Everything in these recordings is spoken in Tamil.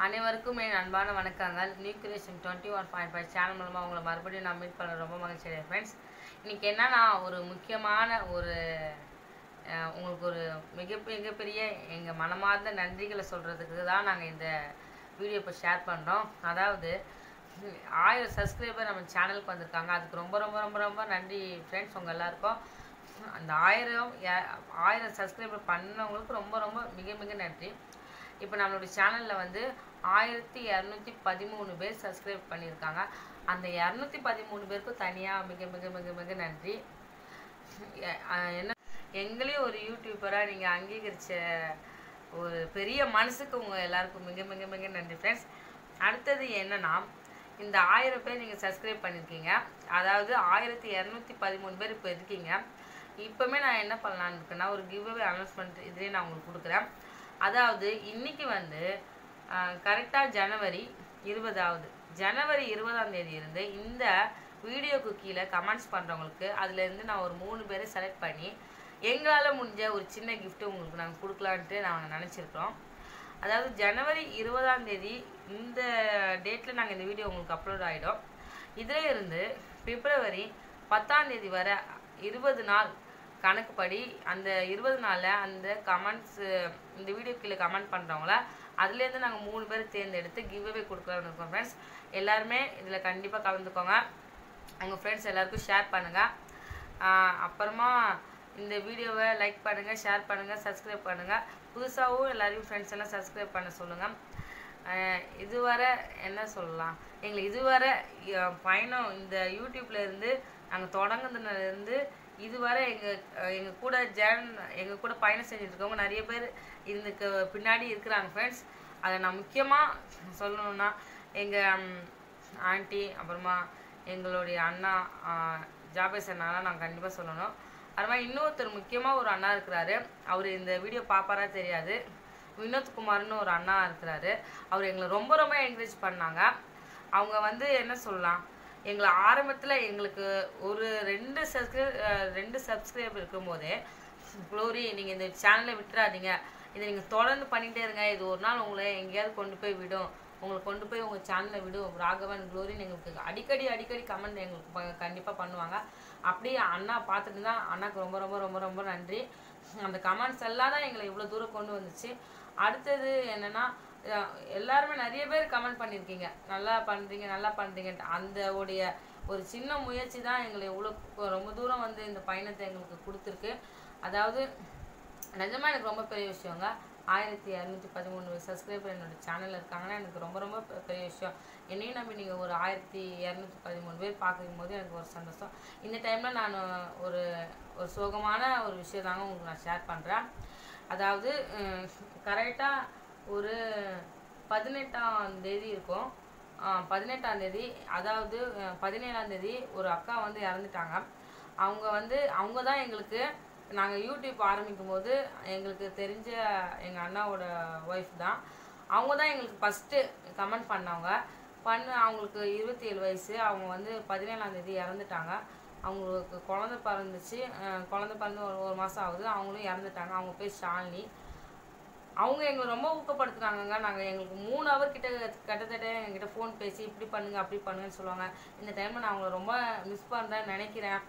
அனைவருக்கும் என் அன்பான வணக்கங்கள். நியூ கிரியேஷன் 21.5 சேனல் மூலமாக உங்களை மறுபடியும் நான் மீட் பண்ண ரொம்ப மகிழ்ச்சி அடைகிறேன் ஃப்ரெண்ட்ஸ். இன்றைக்கி என்னன்னா ஒரு முக்கியமான உங்களுக்கு ஒரு மிகப்பெரிய எங்கள் மனமார்ந்த நன்றிகளை சொல்கிறதுக்கு தான் நாங்கள் இந்த வீடியோ இப்போ ஷேர் பண்ணுறோம். அதாவது 1000 சப்ஸ்கிரைபர் நம்ம சேனலுக்கு வந்திருக்காங்க. அதுக்கு ரொம்ப ரொம்ப ரொம்ப ரொம்ப நன்றி ஃப்ரெண்ட்ஸ். உங்கள் எல்லாருக்கும் அந்த 1000 சப்ஸ்கிரைபர் பண்ணவங்களுக்கு ரொம்ப ரொம்ப மிக நன்றி. இப்போ நம்மளுடைய சேனலில் வந்து 1213 பேர் சப்ஸ்கிரைப் பண்ணியிருக்காங்க. அந்த 213 பேருக்கும் தனியாக மிக நன்றி. என்ன எங்களையும் ஒரு யூடியூபராக நீங்கள் அங்கீகரித்த ஒரு பெரிய மனசுக்கு உங்கள் எல்லாருக்கும் மிக நன்றி ஃப்ரெண்ட்ஸ். அடுத்தது என்னன்னா, இந்த 1000 பேர் நீங்கள் சப்ஸ்கிரைப் பண்ணியிருக்கீங்க. அதாவது 1213 பேர் இப்போ இருக்கீங்க. இப்போமே நான் என்ன பண்ணலான்னு இருக்கேன்னா, ஒரு கிவ்அவே அனௌன்ஸ்மெண்ட் இதுலேயே நான் உங்களுக்கு கொடுக்குறேன். அதாவது இன்னைக்கு வந்து கரெக்டாக ஜனவரி 20ஆம் தேதி இருந்து இந்த வீடியோக்கு கீழே கமெண்ட்ஸ் பண்ணுறவங்களுக்கு அதுலேருந்து நான் ஒரு 3 பேரை செலக்ட் பண்ணி எங்களால் முடிஞ்ச ஒரு சின்ன கிஃப்ட்டு உங்களுக்கு நாங்கள் கொடுக்கலான்ட்டு நாங்கள் நினச்சிருக்கிறோம். அதாவது ஜனவரி 20ஆம் தேதி இந்த டேட்டில் நாங்கள் இந்த வீடியோ உங்களுக்கு அப்லோட் ஆகிடும். இதில் இருந்து பிப்ரவரி 10ஆம் தேதி வரை 20 நாள் கணக்குப்படி அந்த 20 நாளில் அந்த கமெண்ட்ஸு இந்த வீடியோ கீழே கமெண்ட் பண்ணுறவங்கள அதுலேருந்து நாங்கள் 3 பேர் தேர்ந்தெடுத்து கிவ்அவே கொடுக்கலான்னு இருக்கோம் ஃப்ரெண்ட்ஸ். எல்லாருமே இதில் கண்டிப்பாக கலந்துக்கோங்க. உங்கள் ஃப்ரெண்ட்ஸ் எல்லாருக்கும் ஷேர் பண்ணுங்கள். அப்புறமா இந்த வீடியோவை லைக் பண்ணுங்கள், ஷேர் பண்ணுங்கள், சப்ஸ்கிரைப் பண்ணுங்கள். புதுசாகவும் எல்லாரையும் ஃப்ரெண்ட்ஸ் எல்லாம் சப்ஸ்கிரைப் பண்ண சொல்லுங்கள். இதுவரை என்ன சொல்லலாம், எங்களுக்கு இதுவரை பயணம் இந்த யூடியூப்பில் இருந்து நாங்கள் தொடங்குனதுலேருந்து இதுவரை எங்கள் கூட பயணம் செஞ்சுருக்கவங்க நிறைய பேர் இதுக்கு பின்னாடி இருக்கிறாங்க ஃப்ரெண்ட்ஸ். அதை நான் முக்கியமாக சொல்லணுன்னா எங்கள் ஆண்டி, அப்புறமா எங்களுடைய அண்ணா ஜாபேஸ் அண்ணாலாம் நான் கண்டிப்பாக சொல்லணும். அது மாதிரி இன்னொருத்தர் முக்கியமாக ஒரு அண்ணா இருக்கிறாரு. அவர் இந்த வீடியோ பார்ப்பாரா தெரியாது. வினோத்குமார்னு ஒரு அண்ணா இருக்கிறாரு. அவர் எங்களை ரொம்ப என்கரேஜ் பண்ணாங்க. அவங்க வந்து என்ன சொல்லலாம், எங்களை ஆரம்பத்தில் எங்களுக்கு ஒரு 2 சப்ஸ்கிரைப் இருக்கும்போதே, க்ளோரி நீங்கள் இந்த சேனலை விட்டுறாதீங்க, இதை நீங்கள் தொடர்ந்து பண்ணிகிட்டே இருங்க, இது ஒரு நாள் உங்களை எங்கேயாவது கொண்டு போய் விடும், உங்களை கொண்டு போய் உங்கள் சேனலை விடும் ராகவன் க்ளோரின்னு எங்களுக்கு அடிக்கடி கமெண்ட் எங்களுக்கு கண்டிப்பாக பண்ணுவாங்க. அப்படியே அண்ணா பார்த்துட்டு தான் அண்ணாக்கு ரொம்ப நன்றி. அந்த கமெண்ட்ஸ் எல்லாம் தான் எங்களை இவ்வளோ தூரம் கொண்டு வந்துச்சு. அடுத்தது என்னென்னா, எல்லாருமே நிறைய பேர் கமெண்ட் பண்ணியிருக்கீங்க, நல்லா பண்ணுறீங்கன்ட்டு. அந்த ஒரு சின்ன முயற்சி தான் எங்களை ரொம்ப தூரம் வந்து இந்த பயணத்தை எங்களுக்கு கொடுத்துருக்கு. அதாவது நிஜமாக எனக்கு ரொம்ப பெரிய விஷயங்க. 1213 சப்ஸ்கிரைபர் என்னோட சேனலில் இருக்காங்கன்னா எனக்கு ரொம்ப பெரிய விஷயம். என்னையும் நம்பி நீங்கள் ஒரு 1213 பேர் பார்க்கும் போது எனக்கு ஒரு சந்தோஷம். இந்த டைமில் நான் ஒரு சோகமான ஒரு விஷயம் தாங்க உங்களுக்கு நான் ஷேர் பண்ணுறேன். அதாவது கரெக்டாக ஒரு 18ஆம் தேதி இருக்கும். 18ஆம் தேதி, அதாவது 17ஆம் தேதி ஒரு அக்கா வந்து இறந்துட்டாங்க. அவங்க தான் எங்களுக்கு, நாங்கள் யூடியூப் ஆரம்பிக்கும் போது எங்களுக்கு தெரிஞ்ச எங்கள் அண்ணாவோட ஒய்ஃப் தான். அவங்க தான் எங்களுக்கு ஃபஸ்ட்டு கமெண்ட் பண்ணவங்க. அவங்களுக்கு 27 வயசு. அவங்க வந்து 17ஆம் தேதி இறந்துட்டாங்க. அவங்களுக்கு குழந்தை பிறந்து ஒரு மாதம் ஆகுது. அவங்களும் இறந்துட்டாங்க. அவங்க பேர் ஷாலினி. அவங்க எங்களை ரொம்ப ஊக்கப்படுத்துனாங்க. நாங்கள் எங்களுக்கு 3 ஹவர் கிட்டத்தட்ட எங்கிட்ட ஃபோன் பேசி இப்படி பண்ணுங்க அப்படி பண்ணுங்கன்னு சொல்லுவாங்க. இந்த டைமில் நான் அவங்கள ரொம்ப மிஸ் பண்ணுறேன்னு நினைக்கிறேன்.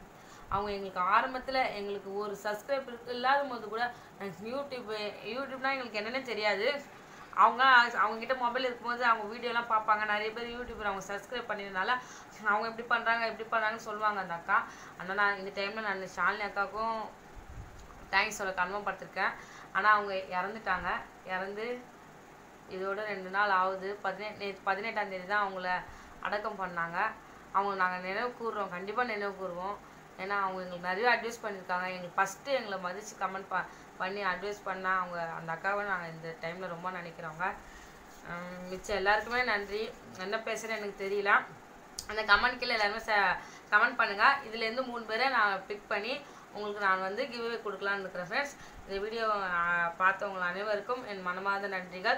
அவங்க எங்களுக்கு ஆரம்பத்தில் எங்களுக்கு ஒரு சப்ஸ்கிரைபர் இல்லாத போது கூட யூடியூப்னா எங்களுக்கு என்னென்ன தெரியாது. அவங்ககிட்ட மொபைல் இருக்கும்போது அவங்க வீடியோலாம் பார்ப்பாங்க. நிறைய பேர் யூடியூபர் அவங்க சப்ஸ்கிரைப் பண்ணியிருந்தால அவங்க எப்படி பண்ணுறாங்கன்னு சொல்லுவாங்க அந்த அக்கா. ஆனால் நான் இந்த டைமில் நான் ஷாலினி அக்காவுக்கும் தேங்க்ஸ் சொல்ல கன்ஃபார்ம். ஆனால் அவங்க இறந்துட்டாங்க. இறந்து இதோட 2 நாள் ஆகுது. 18ஆம் தேதி தான் அவங்கள அடக்கம் பண்ணாங்க. அவங்க நாங்கள் கண்டிப்பாக நினைவு கூறுவோம். ஏன்னா அவங்க எங்களுக்கு நிறைய அட்வைஸ் பண்ணியிருக்காங்க. எங்களுக்கு ஃபஸ்ட்டு எங்களை மதித்து கமெண்ட் பண்ணி அட்வைஸ் பண்ணால் அவங்க அந்த அக்காவை நாங்கள் இந்த டைமில் ரொம்ப நினைக்கிறோங்க. மிச்சம் எல்லாருக்குமே நன்றி. என்ன பேசுகிறேன்னு எனக்கு தெரியல. அந்த கமெண்ட் கீழே எல்லாருமே கமெண்ட் பண்ணுங்கள். இதுலேருந்து 3 பேரை நான் பிக் பண்ணி உங்களுக்கு நான் வந்து கிவ்அவே கொடுக்கலான்னு இருக்கிறேன் ஃப்ரெண்ட்ஸ். இந்த வீடியோ பார்த்தவங்க அனைவருக்கும் என் மனமார்ந்த நன்றிகள்.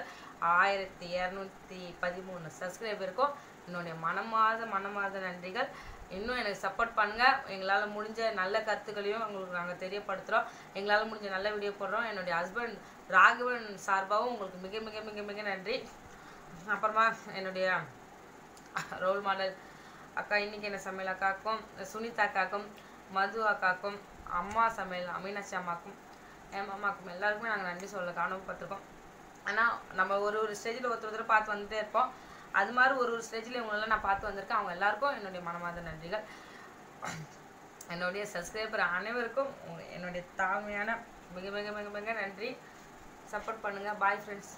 1213 சப்ஸ்கிரைபருக்கும் என்னுடைய மனமார்ந்த நன்றிகள். இன்னும் எனக்கு சப்போர்ட் பண்ணுங்கள். எங்களால் முடிஞ்ச நல்ல கருத்துக்களையும் உங்களுக்கு நாங்கள் தெரியப்படுத்துகிறோம். எங்களால் முடிஞ்ச நல்ல வீடியோ போடுறோம். என்னுடைய ஹஸ்பண்ட் ராகவன் சார்பாகவும் உங்களுக்கு மிக நன்றி. அப்புறமா என்னுடைய ரோல் மாடல் அக்கா இன்னைக்கு என்ன சமையல் அக்காக்கும், சுனிதா அக்காக்கும், மது அக்காக்கும், அம்மா சமையல் அமீனாட்சி அம்மாக்கும், என் அம்மாக்கும் எல்லாருக்குமே நாங்கள் நன்றி சொல்ல காணப்பட்டிருக்கோம். ஆனால் நம்ம ஒரு ஸ்டேஜில் ஒருத்தர் பார்த்து வந்துட்டே இருப்போம். அது மாதிரி ஒரு ஸ்டேஜில் இவங்களெல்லாம் நான் பார்த்து வந்திருக்கேன். அவங்க எல்லாருக்கும் என்னுடைய மனமார்ந்த நன்றிகள். என்னுடைய சப்ஸ்கிரைபர் அனைவருக்கும் என்னுடைய தாழ்மையான மிக மிக மிக மிக நன்றி. சப்போர்ட் பண்ணுங்கள். Bye friends.